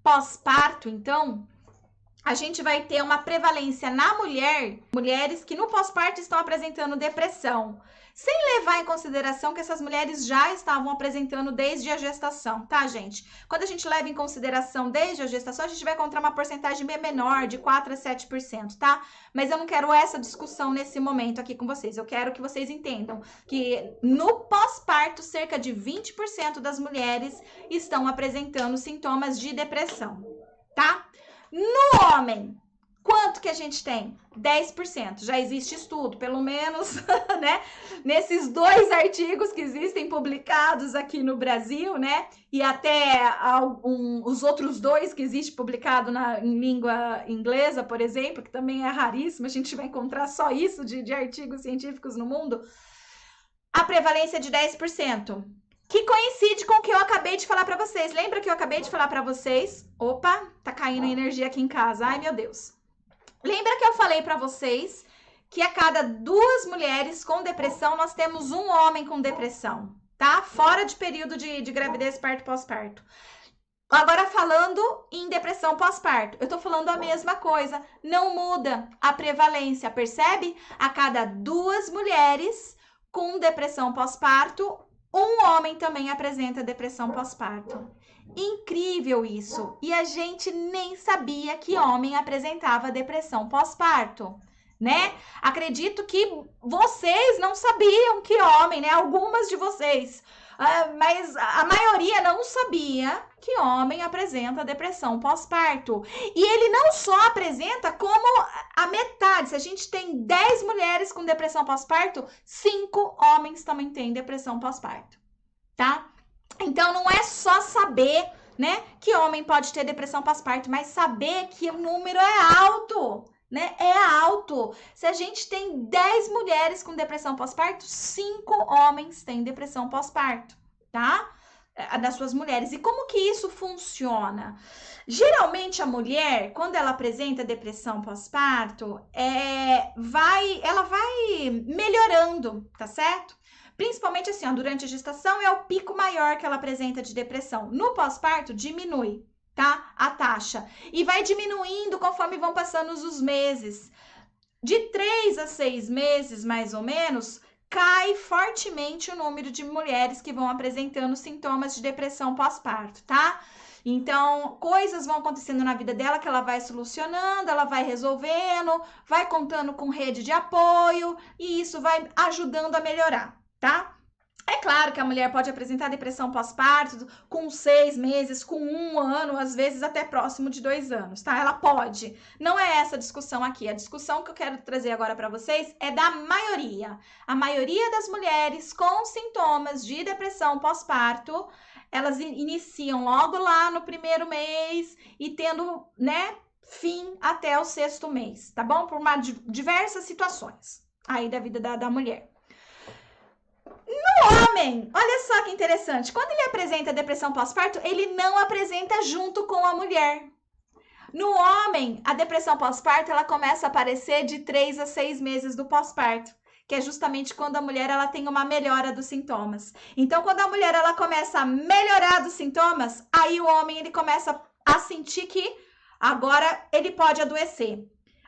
pós-parto, então, a gente vai ter uma prevalência na mulheres que no pós-parto estão apresentando depressão, sem levar em consideração que essas mulheres já estavam apresentando desde a gestação, tá, gente? Quando a gente leva em consideração desde a gestação, a gente vai encontrar uma porcentagem bem menor, de 4 a 7%, tá? Mas eu não quero essa discussão nesse momento aqui com vocês. Eu quero que vocês entendam que no pós-parto, cerca de 20% das mulheres estão apresentando sintomas de depressão, tá? No homem, quanto que a gente tem? 10%. Já existe estudo, pelo menos, né? Nesses 2 artigos que existem publicados aqui no Brasil, né? E até os outros 2 que existem publicados em língua inglesa, por exemplo, que também é raríssimo, a gente vai encontrar só isso de artigos científicos no mundo. A prevalência é de 10%. Que coincide com o que eu acabei de falar para vocês. Lembra que eu acabei de falar para vocês? Opa, tá caindo energia aqui em casa. Ai, meu Deus. Lembra que eu falei para vocês que a cada 2 mulheres com depressão, nós temos um homem com depressão, tá? Fora de período de gravidez, parto, pós-parto. Agora, falando em depressão pós-parto, eu tô falando a mesma coisa. Não muda a prevalência, percebe? A cada 2 mulheres com depressão pós-parto, um homem também apresenta depressão pós-parto. Incrível isso! E a gente nem sabia que homem apresentava depressão pós-parto, né? Acredito que vocês não sabiam que homem, né? Algumas de vocês, mas a maioria não sabia que homem apresenta depressão pós-parto. E ele não só apresenta, como a metade. Se a gente tem 10 mulheres com depressão pós-parto, 5 homens também têm depressão pós-parto, tá? Então, não é só saber, né, que homem pode ter depressão pós-parto, mas saber que o número é alto, né? É alto. Se a gente tem 10 mulheres com depressão pós-parto, 5 homens têm depressão pós-parto, tá? Das suas mulheres. E como que isso funciona? Geralmente a mulher, quando ela apresenta depressão pós-parto, ela vai melhorando, tá certo? Principalmente assim, ó, durante a gestação é o pico maior que ela apresenta de depressão. No pós-parto diminui, tá? A taxa. E vai diminuindo conforme vão passando os meses. De 3 a 6 meses, mais ou menos, cai fortemente o número de mulheres que vão apresentando sintomas de depressão pós-parto, tá? Então, coisas vão acontecendo na vida dela que ela vai solucionando, ela vai resolvendo, vai contando com rede de apoio e isso vai ajudando a melhorar, tá? É claro que a mulher pode apresentar depressão pós-parto com 6 meses, com 1 ano, às vezes até próximo de 2 anos, tá? Ela pode. Não é essa a discussão aqui. A discussão que eu quero trazer agora para vocês é da maioria. A maioria das mulheres com sintomas de depressão pós-parto, elas iniciam logo lá no primeiro mês e tendo, né, fim até o 6º mês, tá bom? Por diversas situações aí da vida da mulher. No homem, olha só que interessante, quando ele apresenta depressão pós-parto, ele não apresenta junto com a mulher. No homem, a depressão pós-parto, ela começa a aparecer de 3 a 6 meses do pós-parto, que é justamente quando a mulher ela tem uma melhora dos sintomas. Então, quando a mulher ela começa a melhorar dos sintomas, aí o homem ele começa a sentir que agora ele pode adoecer.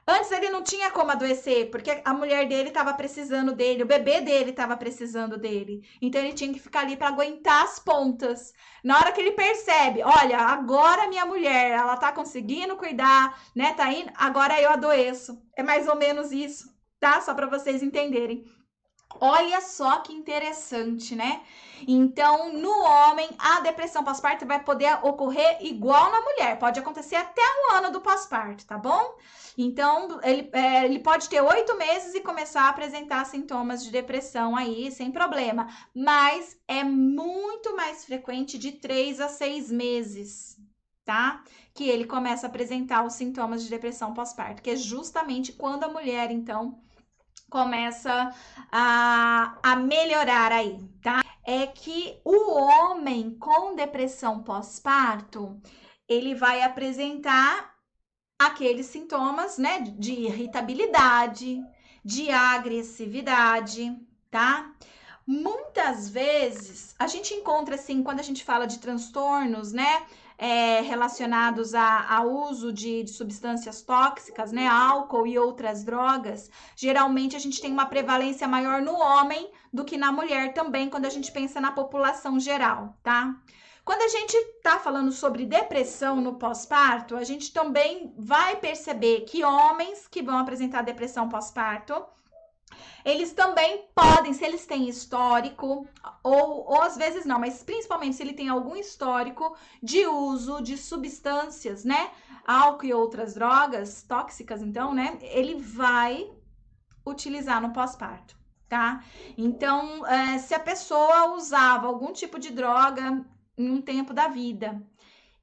Antes ele não tinha como adoecer, porque a mulher dele estava precisando dele, o bebê dele estava precisando dele. Então ele tinha que ficar ali para aguentar as pontas. Na hora que ele percebe, olha, agora minha mulher, ela tá conseguindo cuidar, né? Tá indo, agora eu adoeço. É mais ou menos isso, tá? Só para vocês entenderem. Olha só que interessante, né? Então, no homem, a depressão pós-parto vai poder ocorrer igual na mulher. Pode acontecer até 1 ano do pós-parto, tá bom? Então, ele pode ter 8 meses e começar a apresentar sintomas de depressão aí, sem problema. Mas é muito mais frequente de 3 a 6 meses, tá? Que ele começa a apresentar os sintomas de depressão pós-parto, que é justamente quando a mulher, então, começa a melhorar aí, tá? É que o homem com depressão pós-parto, ele vai apresentar aqueles sintomas, né, de irritabilidade, de agressividade, tá? Muitas vezes, a gente encontra, assim, quando a gente fala de transtornos, né, relacionados ao uso de substâncias tóxicas, né, álcool e outras drogas, geralmente a gente tem uma prevalência maior no homem do que na mulher também, quando a gente pensa na população geral, tá? Quando a gente tá falando sobre depressão no pós-parto, a gente também vai perceber que homens que vão apresentar depressão pós-parto, eles também podem, se eles têm histórico, ou às vezes não, mas principalmente se ele tem algum histórico de uso de substâncias, né? Álcool e outras drogas tóxicas, então, né? Ele vai utilizar no pós-parto, tá? Então, se a pessoa usava algum tipo de droga em um tempo da vida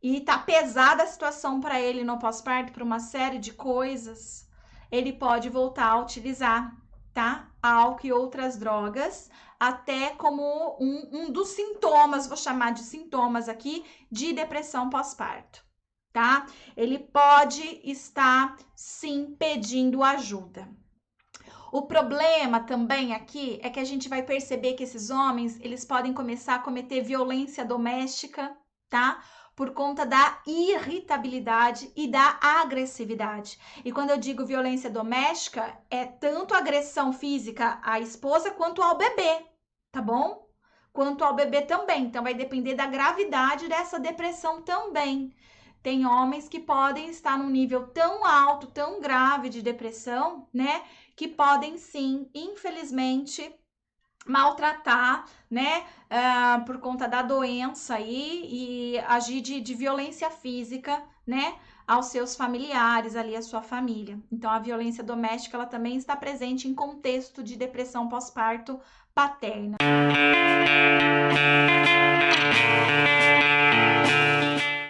e tá pesada a situação para ele no pós-parto, por uma série de coisas, ele pode voltar a utilizar, tá? Álcool e outras drogas, até como um dos sintomas, vou chamar de sintomas aqui, de depressão pós-parto, tá? Ele pode estar, sim, pedindo ajuda. O problema também aqui é que a gente vai perceber que esses homens, eles podem começar a cometer violência doméstica, tá? Por conta da irritabilidade e da agressividade. E quando eu digo violência doméstica, é tanto agressão física à esposa quanto ao bebê, tá bom? Quanto ao bebê também. Então, vai depender da gravidade dessa depressão também. Tem homens que podem estar num nível tão alto, tão grave de depressão, né? Que podem sim, infelizmente, maltratar, né, por conta da doença aí e agir de violência física, né, aos seus familiares ali, à sua família. Então, a violência doméstica, ela também está presente em contexto de depressão pós-parto paterna.